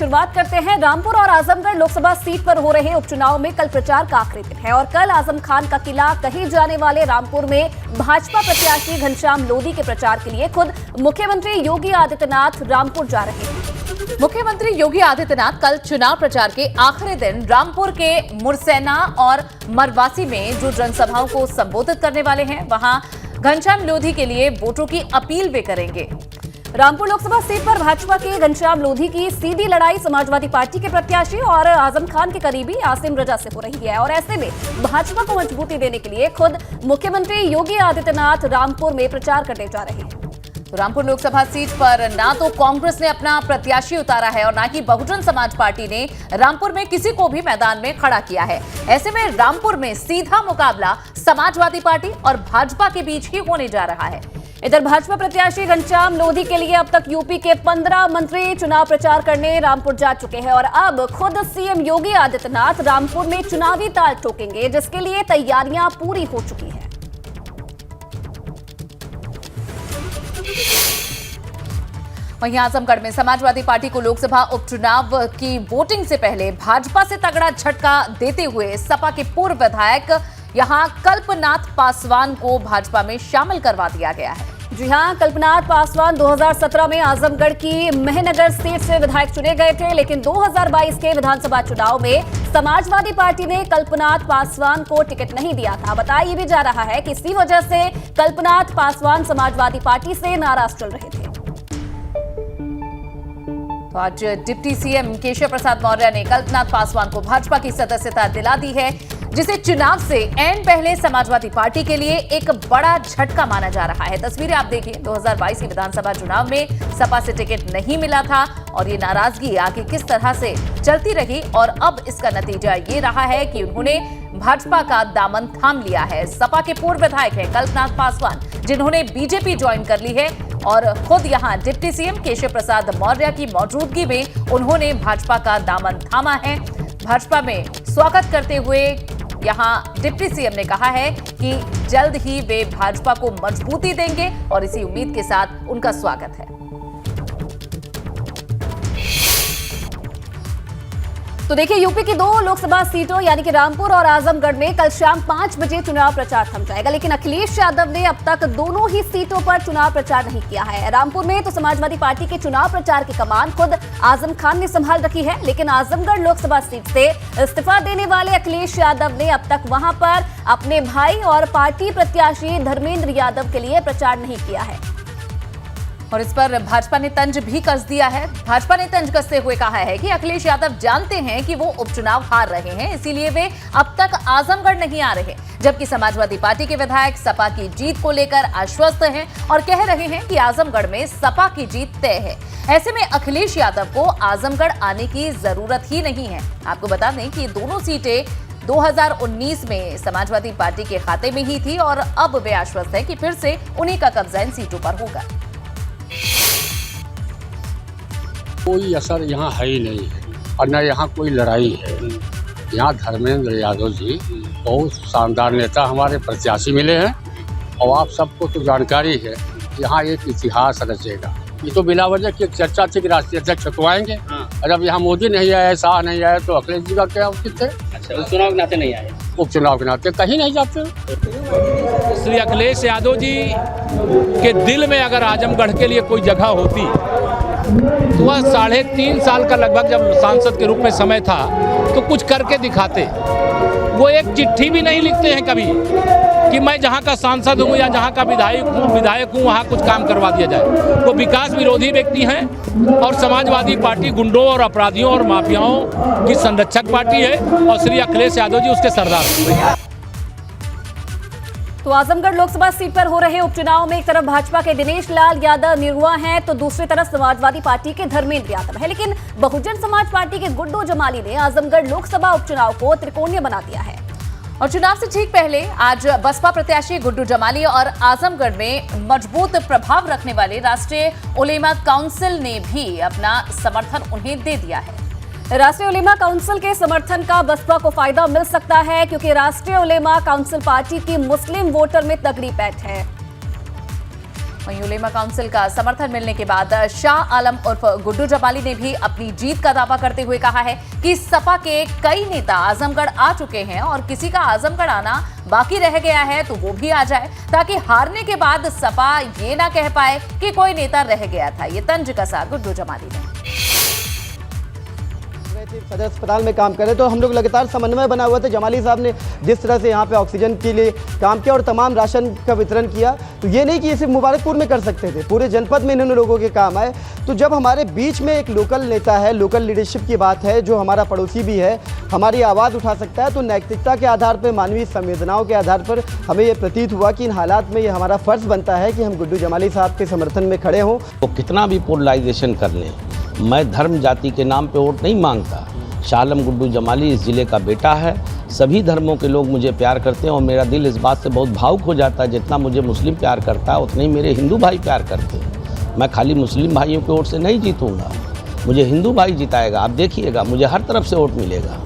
शुरुआत करते हैं। रामपुर और आजमगढ़ लोकसभा सीट पर हो रहे उपचुनाव में कल प्रचार का आखिरी दिन है और कल आजम खान का किला कहे जाने वाले रामपुर में भाजपा प्रत्याशी घनश्याम लोधी के प्रचार के लिए खुद मुख्यमंत्री योगी आदित्यनाथ रामपुर जा रहे हैं। मुख्यमंत्री योगी आदित्यनाथ कल चुनाव प्रचार के आखिरी दिन रामपुर के मुरसैना और मरवासी में जो जनसभाओं को संबोधित करने वाले हैं, वहां घनश्याम लोधी के लिए वोटों की अपील वे करेंगे। रामपुर लोकसभा सीट पर भाजपा के घनश्याम लोधी की सीधी लड़ाई समाजवादी पार्टी के प्रत्याशी और आजम खान के करीबी आसिम रजा से हो रही है और ऐसे में भाजपा को मजबूती देने के लिए खुद मुख्यमंत्री योगी आदित्यनाथ रामपुर में प्रचार करने जा रहे हैं। तो रामपुर लोकसभा सीट पर ना तो कांग्रेस ने अपना प्रत्याशी उतारा है और ना ही बहुजन समाज पार्टी ने रामपुर में किसी को भी मैदान में खड़ा किया है। ऐसे में रामपुर में सीधा मुकाबला समाजवादी पार्टी और भाजपा के बीच ही होने जा रहा है। इधर भाजपा प्रत्याशी घनश्याम लोधी के लिए अब तक यूपी के 15 मंत्री चुनाव प्रचार करने रामपुर जा चुके हैं और अब खुद सीएम योगी आदित्यनाथ रामपुर में चुनावी ताल ठोकेंगे, जिसके लिए तैयारियां पूरी हो चुकी हैं। वहीं आजमगढ़ में समाजवादी पार्टी को लोकसभा उपचुनाव की वोटिंग से पहले भाजपा से तगड़ा झटका देते हुए सपा के पूर्व विधायक यहां कल्पनाथ पासवान को भाजपा में शामिल करवा दिया गया है। जी हां, कल्पनाथ पासवान 2017 में आजमगढ़ की मेहनगर सीट से विधायक चुने गए थे, लेकिन 2022 के विधानसभा चुनाव में समाजवादी पार्टी ने कल्पनाथ पासवान को टिकट नहीं दिया था। बताया ये भी जा रहा है कि इसी वजह से कल्पनाथ पासवान समाजवादी पार्टी से नाराज चल रहे थे। तो आज डिप्टी सीएम केशव प्रसाद मौर्य ने कल्पनाथ पासवान को भाजपा की सदस्यता दिला दी है, जिसे चुनाव से ऐन पहले समाजवादी पार्टी के लिए एक बड़ा झटका माना जा रहा है। तस्वीरें आप देखिए, 2022 के विधानसभा चुनाव में सपा से टिकट नहीं मिला था और ये नाराजगी आगे किस तरह से चलती रही और अब इसका नतीजा ये रहा है कि उन्होंने भाजपा का दामन थाम लिया है। सपा के पूर्व विधायक हैं कल्पनाथ पासवान, जिन्होंने बीजेपी ज्वाइन कर ली है और खुद यहां डिप्टी सीएम केशव प्रसाद मौर्य की मौजूदगी में उन्होंने भाजपा का दामन थामा है। भाजपा में स्वागत करते हुए यहां डिप्टी सीएम ने कहा है कि जल्द ही वे भाजपा को मजबूती देंगे और इसी उम्मीद के साथ उनका स्वागत है। तो देखिए, यूपी की 2 लोकसभा सीटों यानी कि रामपुर और आजमगढ़ में कल शाम 5 बजे चुनाव प्रचार थम जाएगा, लेकिन अखिलेश यादव ने अब तक दोनों ही सीटों पर चुनाव प्रचार नहीं किया है। रामपुर में तो समाजवादी पार्टी के चुनाव प्रचार की कमान खुद आजम खान ने संभाल रखी है, लेकिन आजमगढ़ लोकसभा सीट से इस्तीफा देने वाले अखिलेश यादव ने अब तक वहां पर अपने भाई और पार्टी प्रत्याशी धर्मेंद्र यादव के लिए प्रचार नहीं किया है और इस पर भाजपा ने तंज भी कस दिया है। भाजपा ने तंज कसते हुए कहा है कि अखिलेश यादव जानते हैं कि वो उपचुनाव हार रहे हैं, इसीलिए वे अब तक आजमगढ़ नहीं आ रहे, जबकि समाजवादी पार्टी के विधायक सपा की जीत को लेकर आश्वस्त हैं और कह रहे हैं कि आजमगढ़ में सपा की जीत तय है। ऐसे में अखिलेश यादव को आजमगढ़ आने की जरूरत ही नहीं है। आपको बता दें कि दोनों सीटें 2019 में समाजवादी पार्टी के खाते में ही थी और अब वे आश्वस्त है कि फिर से उन्हीं का कब्जा इन सीटों पर होगा। कोई असर यहाँ है ही नहीं और न यहाँ कोई लड़ाई है। यहाँ धर्मेंद्र यादव जी बहुत शानदार नेता हमारे प्रत्याशी मिले हैं और आप सबको तो जानकारी है, यहाँ एक इतिहास रचेगा। ये तो बिना वजह की चर्चा थी कि राष्ट्रीय अध्यक्ष छुटवाएंगे और अब यहाँ मोदी नहीं आया, शाह नहीं आया, तो अखिलेश जी का क्या उचित है? अच्छा, उपचुनाव के नाते नहीं आए? उपचुनाव के नाते कहीं नहीं जाते। श्री अखिलेश यादव जी के दिल में अगर आजमगढ़ के लिए कोई जगह होती तो वह 3.5 साल का लगभग जब सांसद के रूप में समय था तो कुछ करके दिखाते। वो एक चिट्ठी भी नहीं लिखते हैं कभी कि मैं जहाँ का सांसद हूँ या जहाँ का विधायक हूँ वहाँ कुछ काम करवा दिया जाए। वो विकास विरोधी व्यक्ति हैं और समाजवादी पार्टी गुंडों और अपराधियों और माफियाओं की संरक्षक पार्टी है और श्री अखिलेश यादव जी उसके सरदार हैं। तो आजमगढ़ लोकसभा सीट पर हो रहे उपचुनाव में एक तरफ भाजपा के दिनेश लाल यादव निरुआ हैं तो दूसरी तरफ समाजवादी पार्टी के धर्मेंद्र यादव है, लेकिन बहुजन समाज पार्टी के गुड्डू जमाली ने आजमगढ़ लोकसभा उपचुनाव को त्रिकोणीय बना दिया है। और चुनाव से ठीक पहले आज बसपा प्रत्याशी गुड्डू जमाली और आजमगढ़ में मजबूत प्रभाव रखने वाले राष्ट्रीय उलेमा काउंसिल ने भी अपना समर्थन उन्हें दे दिया है। राष्ट्रीय उलेमा काउंसिल के समर्थन का बसपा को फायदा मिल सकता है, क्योंकि राष्ट्रीय उलेमा काउंसिल पार्टी की मुस्लिम वोटर में तगड़ी पैठ है। वहीं उलेमा काउंसिल का समर्थन मिलने के बाद शाह आलम उर्फ गुड्डू जमाली ने भी अपनी जीत का दावा करते हुए कहा है कि सपा के कई नेता आजमगढ़ आ चुके हैं और किसी का आजमगढ़ आना बाकी रह गया है तो वो भी आ जाए, ताकि हारने के बाद सपा ये ना कह पाए कि कोई नेता रह गया था। ये तंज कसा गुड्डू जमाली ने। सदर अस्पताल में काम करे तो हम लोग लगातार समन्वय बना हुआ था। जमाली साहब ने जिस तरह से यहाँ पे ऑक्सीजन के लिए काम किया और तमाम राशन का वितरण किया, तो ये नहीं कि ये सिर्फ मुबारकपुर में कर सकते थे, पूरे जनपद में इन्होंने लोगों के काम आए। तो जब हमारे बीच में एक लोकल नेता है, लोकल लीडरशिप की बात है, जो हमारा पड़ोसी भी है, हमारी आवाज़ उठा सकता है, तो नैतिकता के आधार पर, मानवीय संवेदनाओं के आधार पर हमें ये प्रतीत हुआ कि इन हालात में ये हमारा फ़र्ज़ बनता है कि हम गुड्डू जमाली साहब के समर्थन में खड़े हों। तो कितना भी पोलराइजेशन कर लें, मैं धर्म जाति के नाम पे वोट नहीं मांगता। शाह आलम गुड्डू जमाली इस ज़िले का बेटा है। सभी धर्मों के लोग मुझे प्यार करते हैं और मेरा दिल इस बात से बहुत भावुक हो जाता है, जितना मुझे मुस्लिम प्यार करता है उतने ही मेरे हिंदू भाई प्यार करते हैं। मैं खाली मुस्लिम भाइयों के वोट से नहीं जीतूँगा, मुझे हिंदू भाई जिताएगा। आप देखिएगा, मुझे हर तरफ से वोट मिलेगा।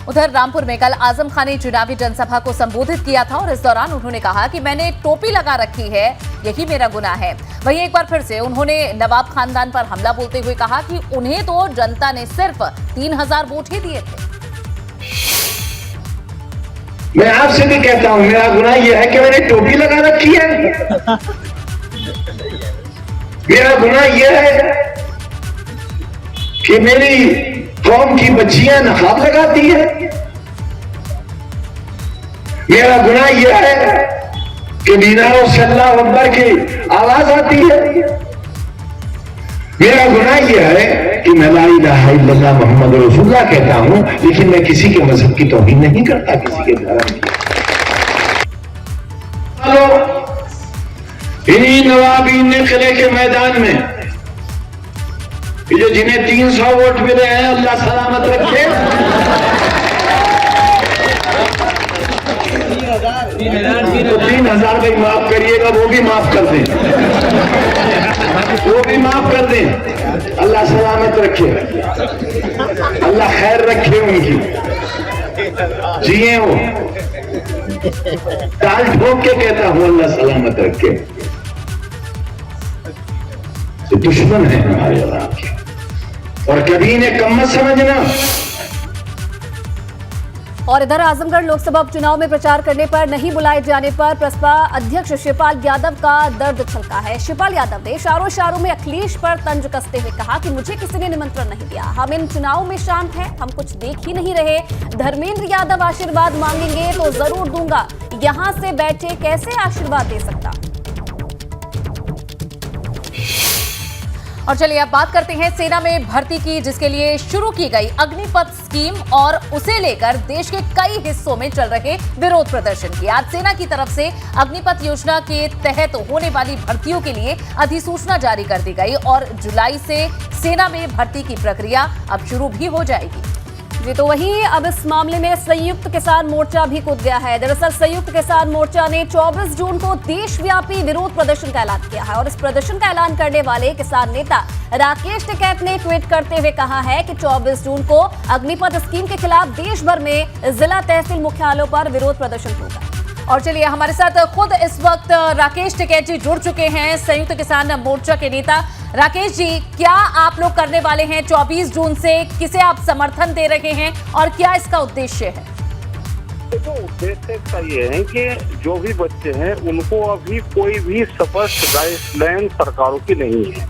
उधर रामपुर में कल आजम खान ने चुनावी जनसभा को संबोधित किया था और इस दौरान उन्होंने कहा कि मैंने टोपी लगा रखी है, यही मेरा गुनाह है। वहीं एक बार फिर से उन्होंने नवाब खानदान पर हमला बोलते हुए कहा कि उन्हें तो जनता ने सिर्फ 3000 वोट ही दिए थे। मैं आपसे भी कहता हूं, मेरा गुनाह यह है कि मैंने टोपी लगा रखी है। मेरा गुनाह यह है कि मेरी कौम की बच्चियां नकाब लगाती है। मेरा गुनाह यह है कि मीनारों से अल्लाह अकबर की आवाज आती है। मेरा गुनाह यह है कि मैं ला इलाहा इल्लल्लाह मोहम्मद रसूलुल्लाह कहता हूं, लेकिन मैं किसी के मजहब की तौहीन नहीं करता, किसी के धर्म की। इन्हीं नवाबीन ने किले के मैदान में जो जिन्हें 300 वोट मिले हैं, अल्लाह सलामत रखे, 3000 भाई माफ करिएगा, वो भी माफ कर दें, वो भी माफ कर दें। अल्लाह सलामत रखे, अल्लाह खैर रखे उनकी, जिए वो। ताल ठोक के कहता हूं अल्लाह सलामत रखे। तो दुश्मन है हमारे अल्लाह के, और कभी इन्हें कम मत समझना। और इधर आजमगढ़ लोकसभा उपचुनाव में प्रचार करने पर नहीं बुलाए जाने पर प्रसपा अध्यक्ष शिवपाल यादव का दर्द छलका है। शिवपाल यादव ने इशारों इशारों में अखिलेश पर तंज कसते हुए कहा कि मुझे किसी ने निमंत्रण नहीं दिया, हम इन चुनाव में शांत हैं, हम कुछ देख ही नहीं रहे। धर्मेंद्र यादव आशीर्वाद मांगेंगे तो जरूर दूंगा, यहां से बैठे कैसे आशीर्वाद दे सकता। और चलिए अब बात करते हैं सेना में भर्ती की, जिसके लिए शुरू की गई अग्निपथ स्कीम और उसे लेकर देश के कई हिस्सों में चल रहे विरोध प्रदर्शन की। आज सेना की तरफ से अग्निपथ योजना के तहत होने वाली भर्तियों के लिए अधिसूचना जारी कर दी गई और जुलाई से सेना में भर्ती की प्रक्रिया अब शुरू भी हो जाएगी। जी तो वहीं अब इस मामले में संयुक्त किसान मोर्चा भी कूद गया है। दरअसल संयुक्त किसान मोर्चा ने 24 जून को देशव्यापी विरोध प्रदर्शन का ऐलान किया है और इस प्रदर्शन का ऐलान करने वाले किसान नेता राकेश टिकैत ने ट्वीट करते हुए कहा है कि 24 जून को अग्निपथ स्कीम के खिलाफ देश भर में जिला तहसील मुख्यालयों पर विरोध प्रदर्शन होगा। और चलिए हमारे साथ खुद इस वक्त राकेश टिकैत जी जुड़ चुके हैं, संयुक्त किसान मोर्चा के नेता। राकेश जी, क्या आप लोग करने वाले हैं 24 जून से, किसे आप समर्थन दे रहे हैं और क्या इसका उद्देश्य है? देखो, उद्देश्य इसका ये है कि जो भी बच्चे हैं उनको अभी कोई भी स्पष्ट गाइडलाइन सरकारों की नहीं है।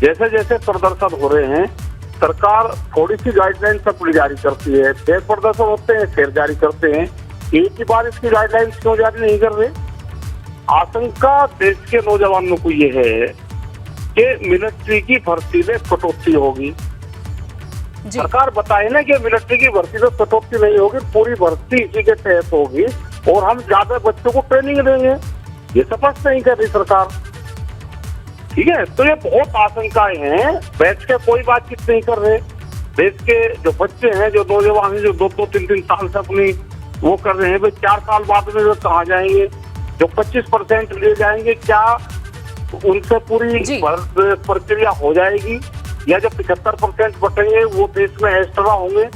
जैसे जैसे प्रदर्शन हो रहे हैं, सरकार थोड़ी सी गाइडलाइन सब जारी करती है, फिर प्रदर्शन होते हैं, फिर जारी करते हैं। एक ही बार इसकी गाइडलाइन क्यों जारी नहीं कर रहे? आशंका देश के नौजवानों को ये है कि मिलिट्री की भर्ती में कटौती होगी। सरकार बताए ना कि मिलिट्री की भर्ती में कटौती नहीं होगी, पूरी भर्ती इसी के तहत होगी और हम ज्यादा बच्चों को ट्रेनिंग देंगे। ये स्पष्ट नहीं कर रही सरकार, ठीक है। तो ये बहुत आशंकाएं हैं, बैठ के कोई बातचीत नहीं कर रहे। देश के जो बच्चे हैं, जो नौजवान हैं, जो 2-2, 3-3 साल से अपनी वो कर रहे हैं, वे 4 साल बाद में वे कहाँ जाएंगे? जो 25% ले जाएंगे, क्या उनसे पूरी प्रक्रिया हो जाएगी? या जो 75% बटेंगे वो देश में एक्स्ट्रा होंगे?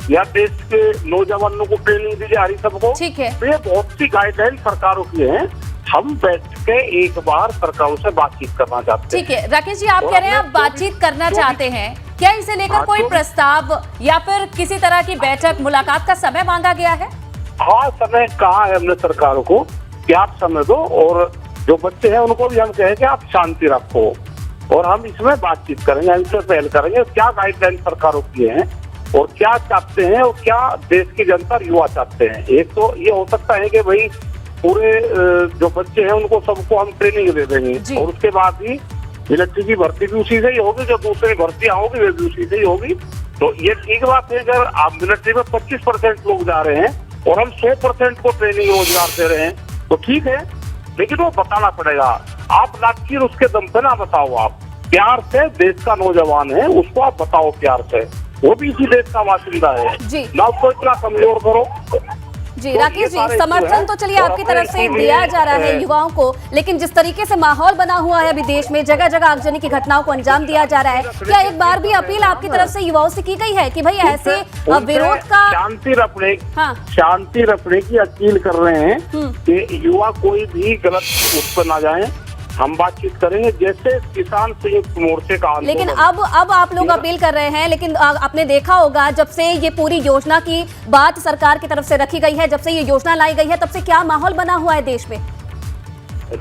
या देश के नौजवानों को ट्रेनिंग दी जा रही सबको? ठीक है। तो ये बहुत सी गाइडलाइन सरकारों की है। हम बैठ के एक बार सरकारों से बातचीत करना चाहते हैं। ठीक है राकेश जी, आप कह रहे हैं आप बातचीत करना चाहते हैं, क्या इसे लेकर कोई प्रस्ताव या फिर किसी तरह की बैठक मुलाकात का समय मांगा गया है? हाँ, समय कहा है हमने सरकारों को कि आप समय दो, और जो बच्चे हैं उनको भी हम कहें कि आप शांति रखो, और हम इसमें बातचीत करेंगे, इनसे पहल करेंगे क्या गाइडलाइन सरकारों की हैं और क्या चाहते हैं और क्या देश की जनता और युवा चाहते हैं। एक तो ये हो सकता है कि भाई पूरे जो बच्चे हैं उनको सबको हम ट्रेनिंग दे देंगे, और उसके बाद ही मिलिट्री की भर्ती भी उसी से ही होगी, जो दूसरी भर्तियां होगी वे भी उसी से ही होगी। तो ये ठीक बात है, अगर आप मिलिट्री में 25% लोग जा रहे हैं और हम 100% को ट्रेनिंग रोजगार दे रहे हैं तो ठीक है, लेकिन वो बताना पड़ेगा। आप नाचिर उसके दम पे ना बताओ, आप प्यार से देश का नौजवान है उसको आप बताओ प्यार से, वो भी इसी देश का बासिंदा है जी। ना, उसको इतना कमजोर करो। जी तो राकेश जी, समर्थन तो चलिए आपकी तरफ से दिया जा रहा है युवाओं को, लेकिन जिस तरीके से माहौल बना हुआ है अभी देश में, जगह जगह आगजनी की घटनाओं को अंजाम दिया जा रहा है, क्या एक बार भी अपील आपकी तरफ से युवाओं से की गई है कि भाई ऐसे विरोध का शांति रखने की अपील कर रहे हैं कि युवा कोई भी गलत उस पर ना जाए। हम बातचीत करेंगे जैसे किसान संयुक्त मोर्चे का आंदोलन। लेकिन अब आप लोग अपील कर रहे हैं, लेकिन आपने देखा होगा जब से ये पूरी योजना की बात सरकार की तरफ से रखी गई है, जब से ये योजना लाई गई है, तब से क्या माहौल बना हुआ है देश में?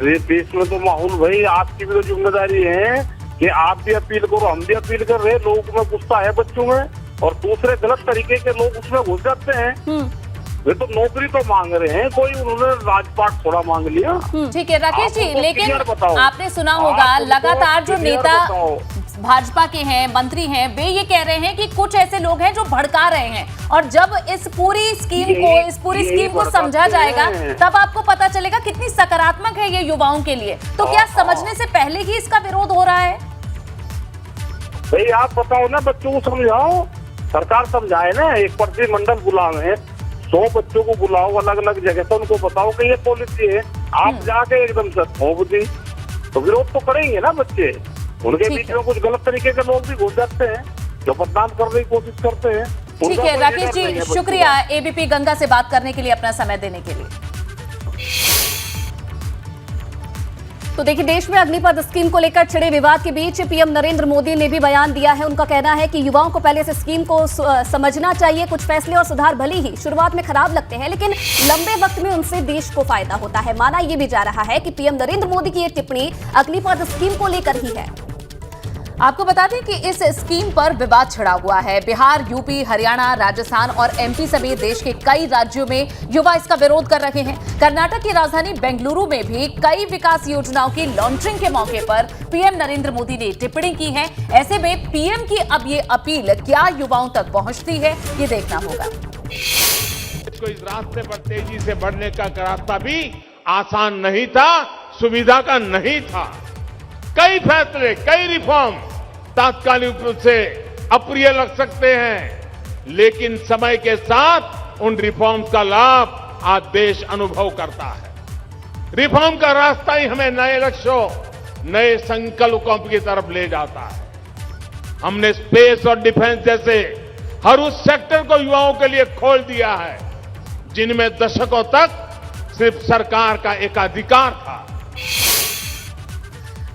देश में तो माहौल भाई आपकी भी तो जिम्मेदारी है कि आप भी अपील करो, हम भी अपील कर रहे हैं। लोगों में गुस्सा है बच्चों में, और दूसरे गलत तरीके के लोग उसमें घुस जाते हैं। वे तो नौकरी तो मांग रहे हैं, कोई उन्होंने राजपाट थोड़ा मांग लिया। ठीक है राकेश जी, लेकिन आपने सुना होगा लगातार जो नेता भाजपा के हैं, मंत्री हैं, वे ये कह रहे हैं कि कुछ ऐसे लोग हैं जो भड़का रहे हैं, और जब इस पूरी स्कीम को समझा जाएगा तब आपको पता चलेगा कितनी सकारात्मक है ये युवाओं के लिए। तो क्या समझने से पहले ही इसका विरोध हो रहा है? भाई आप बताओ ना, बच्चों को समझाओ, सरकार समझाए ना, एक प्रतिनिधिमंडल बुलावे, 100 बच्चों को बुलाओ अलग अलग जगह से, उनको बताओ कि ये पॉलिसी है। आप जाके एकदम से बुद्धि तो विरोध तो करेंगे ना बच्चे, उनके बीच में कुछ गलत तरीके के लोग भी घुस जाते हैं जो बदनाम करने की कोशिश करते हैं। ठीक है राकेश जी, शुक्रिया एबीपी गंगा से बात करने के लिए, अपना समय देने के लिए। तो देखिए, देश में अग्निपथ स्कीम को लेकर छिड़े विवाद के बीच पीएम नरेंद्र मोदी ने भी बयान दिया है। उनका कहना है कि युवाओं को पहले इस स्कीम को समझना चाहिए। कुछ फैसले और सुधार भले ही शुरुआत में खराब लगते हैं, लेकिन लंबे वक्त में उनसे देश को फायदा होता है। माना यह भी जा रहा है कि पीएम नरेंद्र मोदी की ये टिप्पणी अग्निपथ स्कीम को लेकर ही है। आपको बता दें कि इस स्कीम पर विवाद छिड़ा हुआ है। बिहार, यूपी, हरियाणा, राजस्थान और एमपी समेत देश के कई राज्यों में युवा इसका विरोध कर रहे हैं। कर्नाटक की राजधानी बेंगलुरु में भी कई विकास योजनाओं की लॉन्चिंग के मौके पर पीएम नरेंद्र मोदी ने टिप्पणी की है। ऐसे में पीएम की अब ये अपील क्या युवाओं तक पहुंचती है, ये देखना होगा। इस रास्ते पर तेजी से बढ़ने का रास्ता भी आसान नहीं था, सुविधा का नहीं था। कई फैसले, कई रिफॉर्म तात्कालिक रूप से अप्रिय लग सकते हैं, लेकिन समय के साथ उन रिफॉर्म्स का लाभ आज देश अनुभव करता है। रिफॉर्म का रास्ता ही हमें नए लक्ष्यों, नए संकल्पों की तरफ ले जाता है। हमने स्पेस और डिफेंस जैसे हर उस सेक्टर को युवाओं के लिए खोल दिया है जिनमें दशकों तक सिर्फ सरकार का एकाधिकार था।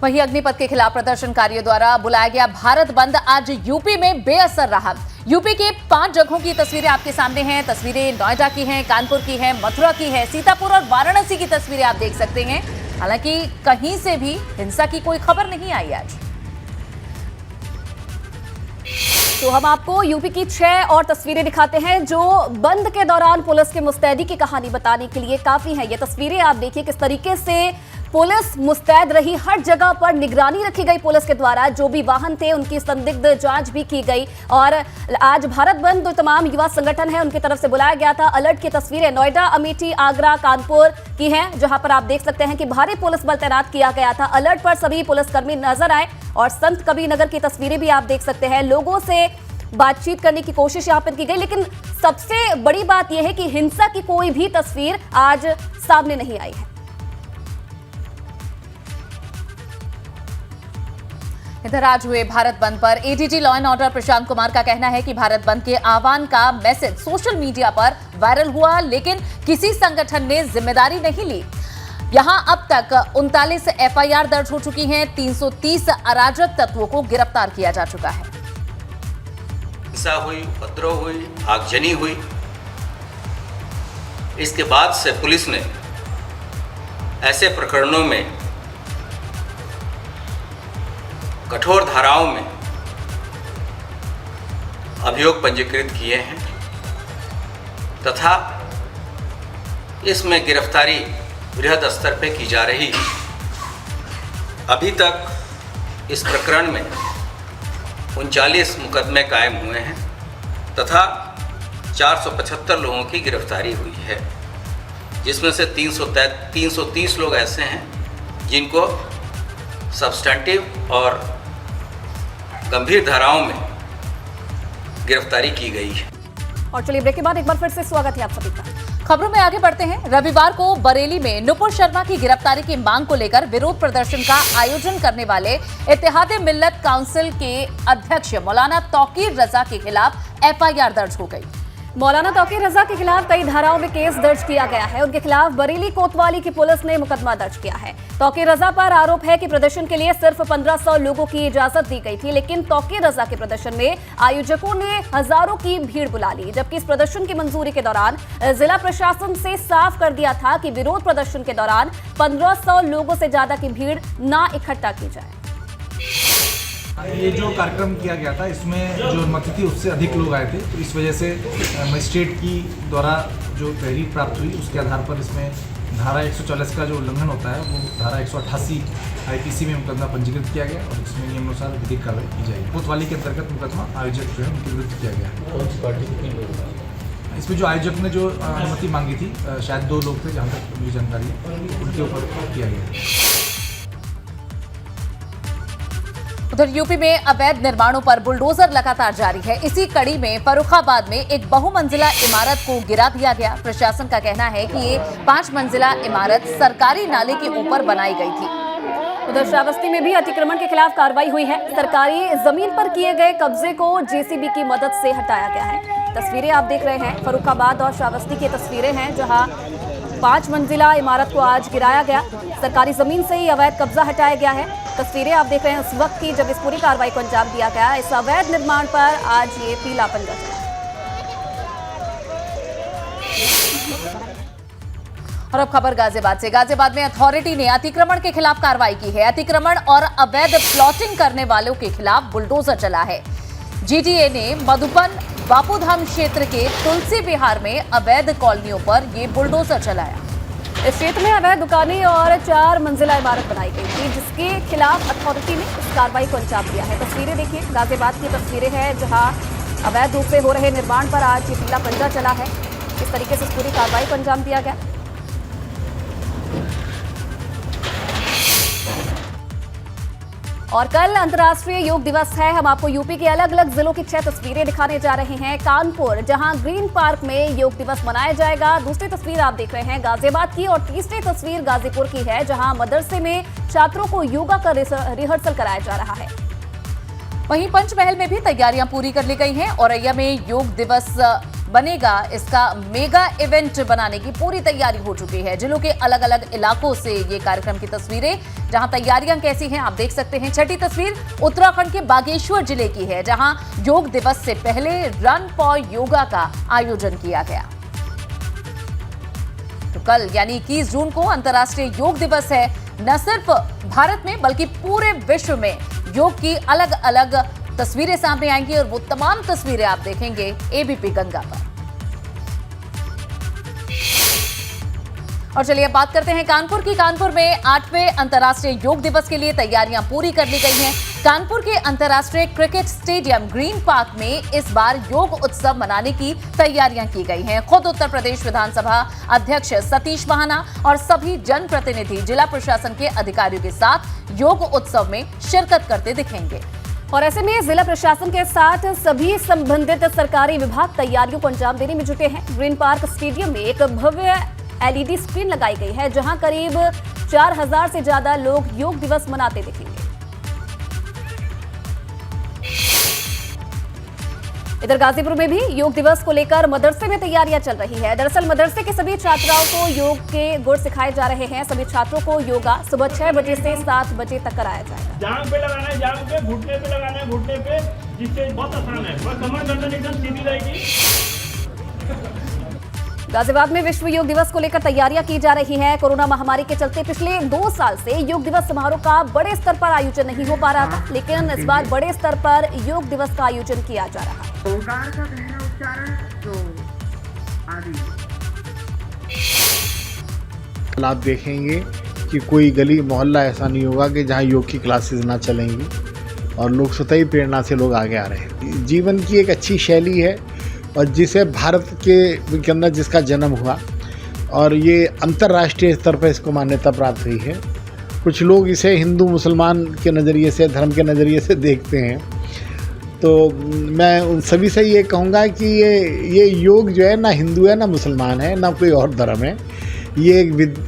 वहीं अग्निपथ के खिलाफ प्रदर्शनकारियों द्वारा बुलाया गया भारत बंद आज यूपी में बेअसर रहा। यूपी के 5 जगहों की तस्वीरें आपके सामने हैं। तस्वीरें नोएडा की हैं, कानपुर की हैं, मथुरा की है, सीतापुर और वाराणसी की तस्वीरें आप देख सकते हैं। हालांकि कहीं से भी हिंसा की कोई खबर नहीं आई आज। तो हम आपको यूपी की 6 और तस्वीरें दिखाते हैं जो बंद के दौरान पुलिस की मुस्तैदी की कहानी बताने के लिए काफी है। ये तस्वीरें आप देखिए किस तरीके से पुलिस मुस्तैद रही, हर जगह पर निगरानी रखी गई पुलिस के द्वारा। जो भी वाहन थे उनकी संदिग्ध जांच भी की गई। और आज भारत बंद तमाम युवा संगठन है उनकी तरफ से बुलाया गया था। अलर्ट की तस्वीरें नोएडा, अमेठी, आगरा, कानपुर की हैं, जहां पर आप देख सकते हैं कि भारी पुलिस बल तैनात किया गया था। अलर्ट पर सभी पुलिसकर्मी नजर आए। और संत कबीर नगर की तस्वीरें भी आप देख सकते हैं। लोगों से बातचीत करने की कोशिश यहां पर की गई, लेकिन सबसे बड़ी बात यह है कि हिंसा की कोई भी तस्वीर आज सामने नहीं आई है। इधर आज हुए भारत बंद पर ADG law and order Prashant Kumar का कहना है कि भारत बंद के आह्वान का मैसेज सोशल मीडिया पर वायरल हुआ, लेकिन किसी संगठन ने जिम्मेदारी नहीं ली। यहां अब तक 39 एफआईआर दर्ज हो चुकी हैं। 330 अराजक तत्वों को गिरफ्तार किया जा चुका है। हिंसा हुई, उपद्रव हुई, आगजनी हुई। इसके बाद से पुलिस ने ऐसे प्रकरणों में कठोर धाराओं में अभियोग पंजीकृत किए हैं तथा इसमें गिरफ्तारी बृहद स्तर पर की जा रही है। अभी तक इस प्रकरण में 39 मुकदमे कायम हुए हैं तथा 475 लोगों की गिरफ्तारी हुई है, जिसमें से 330 लोग ऐसे हैं जिनको सब्सटेंटिव और गंभीर धाराओं में गिरफ्तारी की गई है। और चलिए ब्रेक के बाद एक बार फिर से स्वागत है आप सभी का। खबरों में आगे बढ़ते हैं। रविवार को बरेली में नुपुर शर्मा की गिरफ्तारी की मांग को लेकर विरोध प्रदर्शन का आयोजन करने वाले इत्तेहाद मिल्लत काउंसिल के अध्यक्ष मौलाना तौकीर रजा के खिलाफ एफआईआर दर्ज हो गई। मौलाना तौकीर रजा के खिलाफ कई धाराओं में केस दर्ज किया गया है। उनके खिलाफ बरेली कोतवाली की पुलिस ने मुकदमा दर्ज किया है। तौकीर रजा पर आरोप है कि प्रदर्शन के लिए सिर्फ 1500 लोगों की इजाजत दी गई थी, लेकिन तौकीर रजा के प्रदर्शन में आयोजकों ने हजारों की भीड़ बुला ली, जबकि इस प्रदर्शन की मंजूरी के दौरान जिला प्रशासन से साफ कर दिया था कि विरोध प्रदर्शन के दौरान 1500 लोगों से ज्यादा की भीड़ न इकट्ठा की जाए। ये जो कार्यक्रम किया गया था इसमें जो अनुमति थी उससे अधिक लोग आए थे, तो इस वजह से मजिस्ट्रेट की द्वारा जो तहरीर प्राप्त हुई उसके आधार पर इसमें धारा 144 का जो उल्लंघन होता है वो धारा 188 आईपीसी में मुकदमा पंजीकृत किया गया और इसमें नियमानुसार विधिक कार्रवाई की जाएगी। कोतवाली के अंतर्गत मुकदमा आयोजक जो है उनके विरुद्ध किया गया है। इसमें जो आयोजक ने जो अनुमति मांगी थी शायद 2 लोग थे, जहाँ तक मुझे जानकारी है, उनके ऊपर किया गया। उधर यूपी में अवैध निर्माणों पर बुलडोजर लगातार जारी है। इसी कड़ी में फर्रुखाबाद में एक बहुमंजिला इमारत को गिरा दिया गया। प्रशासन का कहना है कि ये 5 मंजिला इमारत सरकारी नाले के ऊपर बनाई गई थी। उधर श्रावस्ती में भी अतिक्रमण के खिलाफ कार्रवाई हुई है। सरकारी जमीन पर किए गए कब्जे को जेसीबी की मदद से हटाया गया है। तस्वीरें आप देख रहे हैं, फर्रुखाबाद और श्रावस्ती की तस्वीरें हैं, जहां 5 मंजिला इमारत को आज गिराया गया। सरकारी जमीन से ही अवैध कब्जा हटाया गया है। तस्वीरें आप देख रहे हैं उस वक्त की जब इस पूरी कार्रवाई को अंजाम दिया गया। इस अवैध निर्माण पर आज ये पीला पंजा चला। और अब खबर गाजियाबाद से। गाजियाबाद में अथॉरिटी ने अतिक्रमण के खिलाफ कार्रवाई की है। अतिक्रमण और अवैध प्लॉटिंग करने वालों के खिलाफ बुलडोजर चला है। जीटीए ने मधुबन बापूधाम क्षेत्र के तुलसी विहार में अवैध कॉलोनियों पर ये बुलडोजर चलाया। इस क्षेत्र में अवैध दुकानें और 4 मंजिला इमारत बनाई गई थी, जिसके खिलाफ अथॉरिटी ने इस कार्रवाई को अंजाम दिया है। तस्वीरें देखिए, गाजियाबाद की तस्वीरें हैं, जहां अवैध रूप से हो रहे निर्माण पर आज ये पीला पंजा चला है। इस तरीके से इस पूरी कार्रवाई को अंजाम दिया गया। और कल अंतर्राष्ट्रीय योग दिवस है। हम आपको यूपी के अलग अलग जिलों की 6 तस्वीरें दिखाने जा रहे हैं। कानपुर, जहां ग्रीन पार्क में योग दिवस मनाया जाएगा। दूसरी तस्वीर आप देख रहे हैं गाजियाबाद की, और तीसरी तस्वीर गाजीपुर की है, जहां मदरसे में छात्रों को योगा का रिहर्सल कराया जा रहा है। वहीं पंचमहल में भी तैयारियां पूरी कर ली गई हैं। औरैया में योग दिवस बनेगा, इसका मेगा इवेंट बनाने की पूरी तैयारी हो चुकी है। जिलों के अलग अलग इलाकों से ये कार्यक्रम की तस्वीरें, जहां तैयारियां कैसी हैं आप देख सकते हैं। छठी तस्वीर उत्तराखंड के बागेश्वर जिले की है, जहां योग दिवस से पहले रन फॉर योगा का आयोजन किया गया। तो कल यानी 21 जून को अंतर्राष्ट्रीय योग दिवस है। न सिर्फ भारत में बल्कि पूरे विश्व में योग की अलग अलग तस्वीरें सामने आएंगी, और वो तमाम तस्वीरें आप देखेंगे एबीपी गंगा पर। और चलिए अब बात करते हैं कानपुर की। कानपुर में 8वें अंतर्राष्ट्रीय योग दिवस के लिए तैयारियां पूरी कर ली गई हैं। कानपुर के अंतर्राष्ट्रीय क्रिकेट स्टेडियम ग्रीन पार्क में इस बार योग उत्सव मनाने की तैयारियां की गई हैं। खुद उत्तर प्रदेश विधानसभा अध्यक्ष सतीश महाना और सभी जनप्रतिनिधि जिला प्रशासन के अधिकारियों के साथ योग उत्सव में शिरकत करते दिखेंगे। और ऐसे में जिला प्रशासन के साथ सभी संबंधित सरकारी विभाग तैयारियों को अंजाम देने में जुटे हैं। ग्रीन पार्क स्टेडियम में एक भव्य एलईडी स्क्रीन लगाई गई है, जहां करीब 4000 से ज्यादा लोग योग दिवस मनाते दिखेंगे। इधर गाजीपुर में भी योग दिवस को लेकर मदरसे में तैयारियां चल रही है। दरअसल मदरसे के सभी छात्राओं को योग के गुर सिखाए जा रहे हैं। सभी छात्रों को योगा सुबह 6 बजे से 7 बजे तक कराया जाएगा। जांघ पे लगाना है, जांघ पे, घुटने पे लगाना है, घुटने पे, जिससे बहुत आसान है, बस कमर गर्दन एकदम सीधी रहेगी। गाजियाबाद में विश्व योग दिवस को लेकर तैयारियां की जा रही हैं। कोरोना महामारी के चलते पिछले 2 साल से योग दिवस समारोह का बड़े स्तर पर आयोजन नहीं हो पा रहा था, लेकिन इस बार बड़े स्तर पर योग दिवस का आयोजन किया जा रहा है। ओंकार का गहरा उच्चारण आदि। आप देखेंगे कि कोई गली मोहल्ला ऐसा नहीं होगा कि जहां योग की क्लासेस ना चलेंगी और लोग स्वतः ही प्रेरणा से लोग आगे आ रहे हैं। जीवन की एक अच्छी शैली है और जिसे भारत के अंदर जिसका जन्म हुआ और ये अंतर्राष्ट्रीय स्तर पर इसको मान्यता प्राप्त हुई है। कुछ लोग इसे हिंदू मुसलमान के नज़रिए से, धर्म के नज़रिए से देखते हैं, तो मैं उन सभी से ये कहूँगा कि ये योग जो है ना हिंदू है ना मुसलमान है ना कोई और धर्म है। ये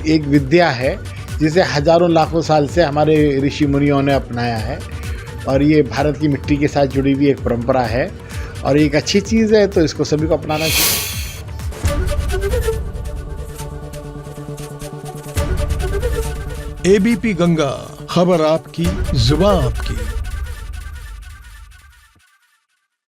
एक विद्या है जिसे हजारों लाखों साल से हमारे ऋषि मुनियों ने अपनाया है और ये भारत की मिट्टी के साथ जुड़ी हुई एक परंपरा है और एक अच्छी चीज़ है, तो इसको सभी को अपनाना चाहिए। एबीपी गंगा, खबर आपकी, जुबान आपकी।